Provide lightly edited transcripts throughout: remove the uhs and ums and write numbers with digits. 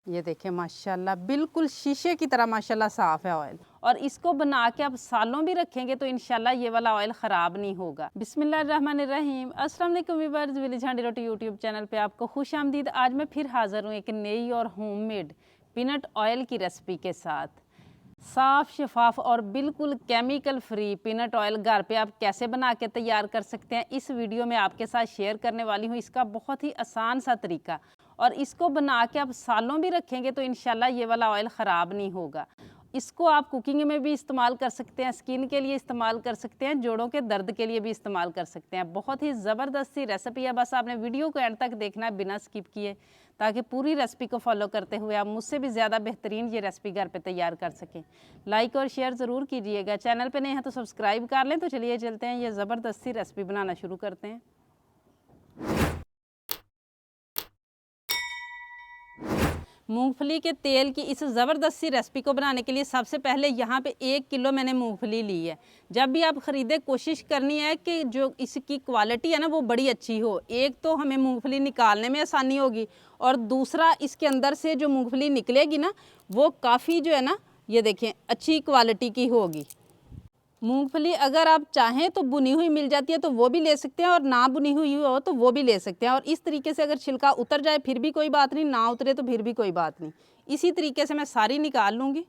ये देखिए माशाल्लाह बिल्कुल शीशे की तरह माशाल्लाह साफ़ है ऑयल। और इसको बना के आप सालों भी रखेंगे तो इंशाल्लाह ये वाला ऑयल ख़राब नहीं होगा। बिस्मिल्लाहिर्रहमानिर्रहीम। अस्सलाम वालेकुम व्यूअर्स, विलेज हांडी रोटी यूट्यूब चैनल पे आपको खुश आमदीद। आज मैं फिर हाज़िर हूँ एक नई और होममेड पीनट ऑयल की रेसिपी के साथ। साफ़ शफाफ और बिल्कुल केमिकल फ्री पीनट ऑयल घर पे आप कैसे बना के तैयार कर सकते हैं, इस वीडियो में आपके साथ शेयर करने वाली हूँ। इसका बहुत ही आसान सा तरीका, और इसको बना के आप सालों भी रखेंगे तो इंशाल्लाह ये वाला ऑयल ख़राब नहीं होगा। इसको आप कुकिंग में भी इस्तेमाल कर सकते हैं, स्किन के लिए इस्तेमाल कर सकते हैं, जोड़ों के दर्द के लिए भी इस्तेमाल कर सकते हैं। बहुत ही ज़बरदस्त सी रेसिपी है, बस आपने वीडियो को एंड तक देखना है बिना स्किप किए, ताकि पूरी रेसिपी को फॉलो करते हुए आप मुझसे भी ज़्यादा बेहतरीन ये रेसिपी घर पे तैयार कर सकें। लाइक और शेयर ज़रूर कीजिएगा। चैनल पे नए हैं तो सब्सक्राइब कर लें। तो चलिए चलते हैं, ये ज़बरदस्त सी रेसिपी बनाना शुरू करते हैं। मूंगफली के तेल की इस ज़बरदस्त सी रेसिपी को बनाने के लिए सबसे पहले यहाँ पे 1 किलो मैंने मूंगफली ली है। जब भी आप ख़रीदें कोशिश करनी है कि जो इसकी क्वालिटी है ना वो बड़ी अच्छी हो। एक तो हमें मूंगफली निकालने में आसानी होगी, और दूसरा इसके अंदर से जो मूंगफली निकलेगी ना वो काफ़ी जो है ना, ये देखें, अच्छी क्वालिटी की होगी। मूंगफली अगर आप चाहें तो बुनी हुई मिल जाती है तो वो भी ले सकते हैं, और ना बुनी हुई हो तो वो भी ले सकते हैं। और इस तरीके से अगर छिलका उतर जाए फिर भी कोई बात नहीं, ना उतरे तो फिर भी कोई बात नहीं। इसी तरीके से मैं सारी निकाल लूँगी।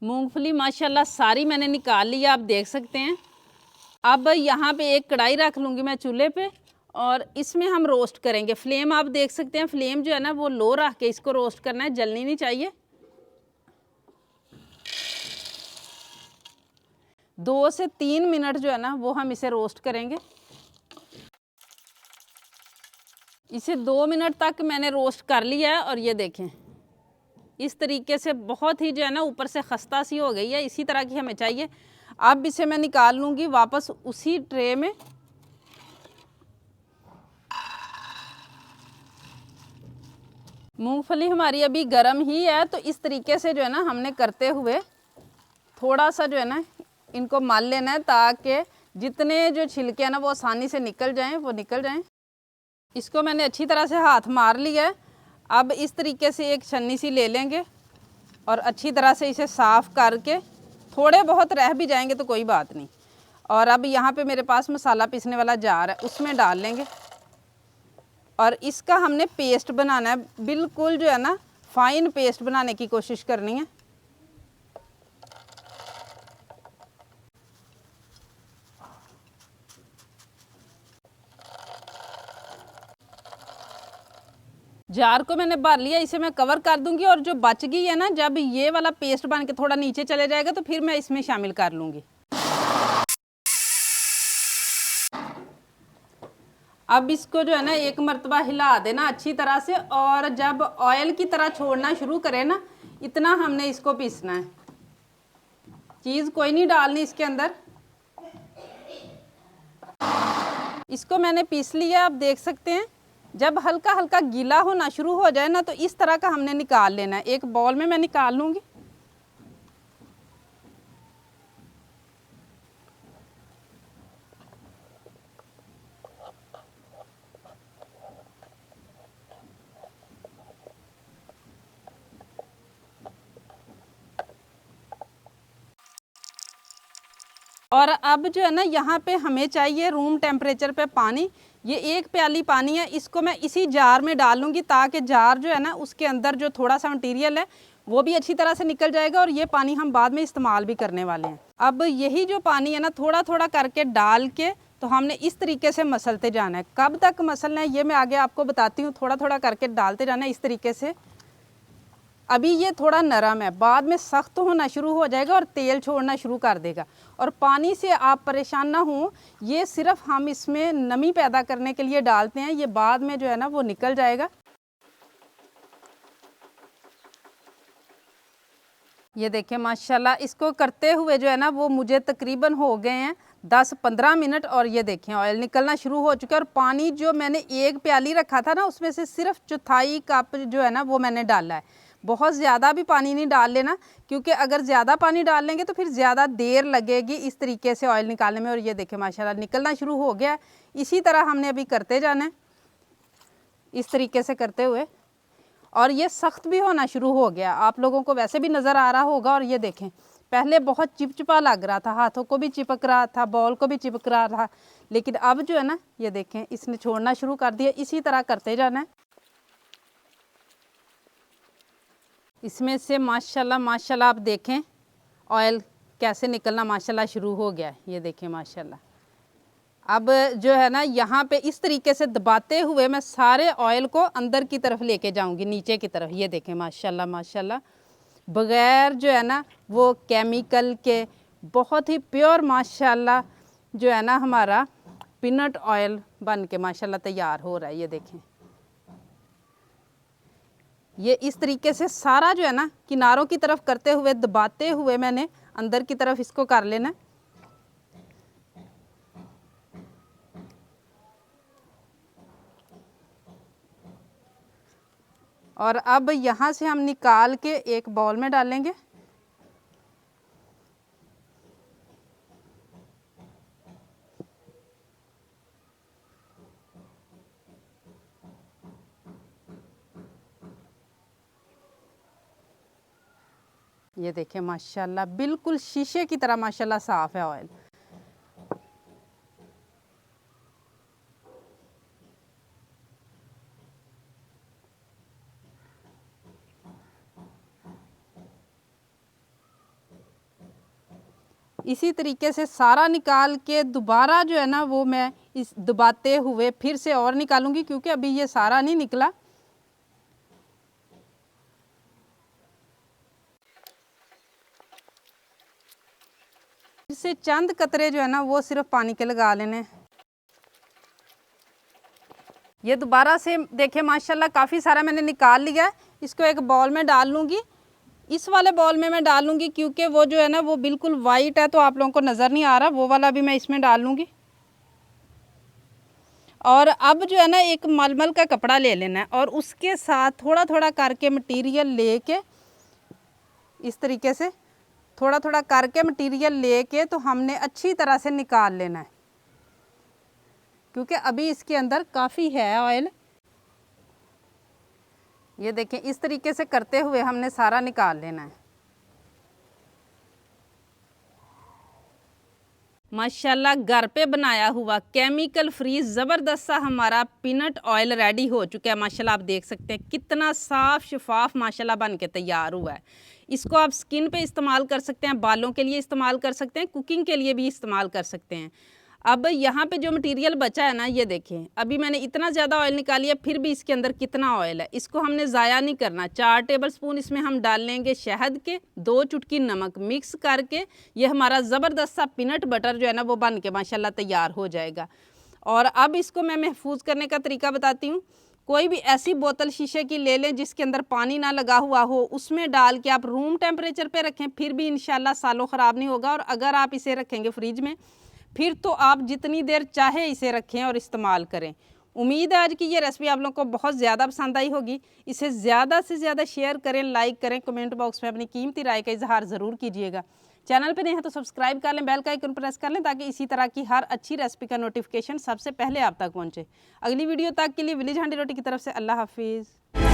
मूंगफली माशाल्लाह सारी मैंने निकाल ली है, आप देख सकते हैं। अब यहाँ पे एक कढ़ाई रख लूँगी मैं चूल्हे पे, और इसमें हम रोस्ट करेंगे। फ्लेम आप देख सकते हैं, फ्लेम जो है ना वो लो रख के इसको रोस्ट करना है, जलनी नहीं चाहिए। 2 से 3 मिनट जो है ना वो हम इसे रोस्ट करेंगे। इसे 2 मिनट तक मैंने रोस्ट कर लिया है, और ये देखें इस तरीके से बहुत ही जो है ना ऊपर से खस्ता सी हो गई है, इसी तरह की हमें चाहिए। अब इसे मैं निकाल लूँगी वापस उसी ट्रे में। मूंगफली हमारी अभी गर्म ही है, तो इस तरीके से जो है ना हमने करते हुए थोड़ा सा जो है ना इनको मल लेना है, ताकि जितने जो छिलके हैं ना वो आसानी से निकल जाएं। इसको मैंने अच्छी तरह से हाथ मार लिया है। अब इस तरीके से एक छन्नी सी ले लेंगे और अच्छी तरह से इसे साफ़ करके, थोड़े बहुत रह भी जाएंगे तो कोई बात नहीं। और अब यहाँ पे मेरे पास मसाला पीसने वाला जार है, उसमें डाल लेंगे, और इसका हमने पेस्ट बनाना है। बिल्कुल जो है ना फाइन पेस्ट बनाने की कोशिश करनी है। जार को मैंने भर लिया, इसे मैं कवर कर दूंगी, और जो बच गई है ना, जब ये वाला पेस्ट बन के थोड़ा नीचे चले जाएगा तो फिर मैं इसमें शामिल कर लूँगी। अब इसको जो है ना एक मरतबा हिला देना अच्छी तरह से, और जब ऑयल की तरह छोड़ना शुरू करे ना, इतना हमने इसको पीसना है। चीज़ कोई नहीं डालनी इसके अंदर। इसको मैंने पीस लिया, आप देख सकते हैं। जब हल्का हल्का गीला होना शुरू हो जाए ना तो इस तरह का हमने निकाल लेना है। एक बॉल में मैं निकाल लूँगी। और अब जो है ना यहाँ पे हमें चाहिए रूम टेम्परेचर पे पानी। ये 1 प्याली पानी है, इसको मैं इसी जार में डाल लूँगी, ताकि जार जो है ना उसके अंदर जो थोड़ा सा मटेरियल है वो भी अच्छी तरह से निकल जाएगा, और ये पानी हम बाद में इस्तेमाल भी करने वाले हैं। अब यही जो पानी है ना थोड़ा थोड़ा करके डाल के तो हमने इस तरीके से मसलते जाना है। कब तक मसलना है ये मैं आगे आपको बताती हूँ। थोड़ा थोड़ा करके डालते जाना है इस तरीके से। अभी ये थोड़ा नरम है, बाद में सख्त होना शुरू हो जाएगा और तेल छोड़ना शुरू कर देगा। और पानी से आप परेशान ना हो, ये सिर्फ हम इसमें नमी पैदा करने के लिए डालते हैं, ये बाद में जो है ना वो निकल जाएगा। ये देखिए माशाल्लाह, इसको करते हुए जो है ना वो मुझे तकरीबन हो गए हैं 10-15 मिनट और ये देखें ऑयल निकलना शुरू हो चुका है। और पानी जो मैंने एक प्याली रखा था ना, उसमें से सिर्फ चौथाई कप जो है ना वो मैंने डाला है। बहुत ज़्यादा भी पानी नहीं डाल लेना, क्योंकि अगर ज़्यादा पानी डाल लेंगे तो फिर ज़्यादा देर लगेगी इस तरीके से ऑयल निकालने में। और ये देखें माशाल्लाह निकलना शुरू हो गया है। इसी तरह हमने अभी करते जाना है, इस तरीके से करते हुए। और ये सख्त भी होना शुरू हो गया, आप लोगों को वैसे भी नज़र आ रहा होगा। और ये देखें पहले बहुत चिपचिपा लग रहा था, हाथों को भी चिपक रहा था, बॉल को भी चिपक रहा था, लेकिन अब जो है ना ये देखें इसने छोड़ना शुरू कर दिया। इसी तरह करते जाना है। इसमें से माशाल्लाह माशाल्लाह आप देखें ऑयल कैसे निकलना माशाल्लाह शुरू हो गया है। ये देखें माशाल्लाह। अब जो है ना यहाँ पे इस तरीके से दबाते हुए मैं सारे ऑयल को अंदर की तरफ लेके जाऊंगी, नीचे की तरफ। ये देखें माशाल्लाह माशाल्लाह, बग़ैर जो है ना वो केमिकल के बहुत ही प्योर माशाल्लाह जो है ना हमारा पीनट ऑयल बन के माशाल्लाह तैयार हो रहा है। ये देखें ये इस तरीके से सारा जो है ना किनारों की तरफ करते हुए दबाते हुए मैंने अंदर की तरफ इसको कर लेना। और अब यहाँ से हम निकाल के एक बाउल में डालेंगे। ये देखें माशाल्लाह बिल्कुल शीशे की तरह माशाल्लाह साफ़ है ऑयल। इसी तरीके से सारा निकाल के दोबारा जो है ना वो मैं इस दबाते हुए फिर से और निकालूंगी, क्योंकि अभी ये सारा नहीं निकला। फिर से चंद कतरे जो है ना वो सिर्फ पानी के लगा लेने। ये दोबारा से देखें माशाल्लाह काफ़ी सारा मैंने निकाल लिया है। इसको एक बाउल में डाल लूँगी, इस वाले बाउल में मैं डाल लूँगी, क्योंकि वो जो है ना वो बिल्कुल वाइट है तो आप लोगों को नज़र नहीं आ रहा। वो वाला भी मैं इसमें डाल लूँगी। और अब जो है ना एक मलमल का कपड़ा ले लेना है और उसके साथ थोड़ा थोड़ा करके मटीरियल लेके इस तरीके से थोड़ा थोड़ा करके मटीरियल लेके तो हमने अच्छी तरह से निकाल लेना है, क्योंकि अभी इसके अंदर काफ़ी है ऑयल। ये देखें इस तरीके से करते हुए हमने सारा निकाल लेना है। माशाल्लाह घर पे बनाया हुआ केमिकल फ्री ज़बरदस्त सा हमारा पीनट ऑयल रेडी हो चुका है। माशाल्लाह आप देख सकते हैं कितना साफ़ शफाफ माशाल्लाह बन के तैयार हुआ है। इसको आप स्किन पे इस्तेमाल कर सकते हैं, बालों के लिए इस्तेमाल कर सकते हैं, कुकिंग के लिए भी इस्तेमाल कर सकते हैं। अब यहाँ पे जो मटेरियल बचा है ना, ये देखें अभी मैंने इतना ज़्यादा ऑयल निकाली है, फिर भी इसके अंदर कितना ऑयल है। इसको हमने ज़ाया नहीं करना। 4 टेबलस्पून इसमें हम डाल लेंगे शहद के, 2 चुटकी नमक मिक्स करके ये हमारा ज़बरदस्त सा पीनट बटर जो है ना वो बन के माशाल्लाह तैयार हो जाएगा। और अब इसको मैं महफूज करने का तरीका बताती हूँ। कोई भी ऐसी बोतल शीशे की ले लें जिसके अंदर पानी ना लगा हुआ हो, उसमें डाल के आप रूम टेम्परेचर पे रखें, फिर भी इंशाल्लाह सालों ख़राब नहीं होगा। और अगर आप इसे रखेंगे फ्रिज में, फिर तो आप जितनी देर चाहे इसे रखें और इस्तेमाल करें। उम्मीद है आज की ये रेसिपी आप लोगों को बहुत ज़्यादा पसंद आई होगी। इसे ज़्यादा से ज़्यादा शेयर करें, लाइक करें, कमेंट बॉक्स में अपनी कीमती राय का इजहार ज़रूर कीजिएगा। चैनल पे नहीं है तो सब्सक्राइब कर लें, बेल का आइकन प्रेस कर लें, ताकि इसी तरह की हर अच्छी रेसिपी का नोटिफिकेशन सबसे पहले आप तक पहुँचे। अगली वीडियो तक के लिए विलेज हांडी रोटी की तरफ से अल्लाह हाफिज़।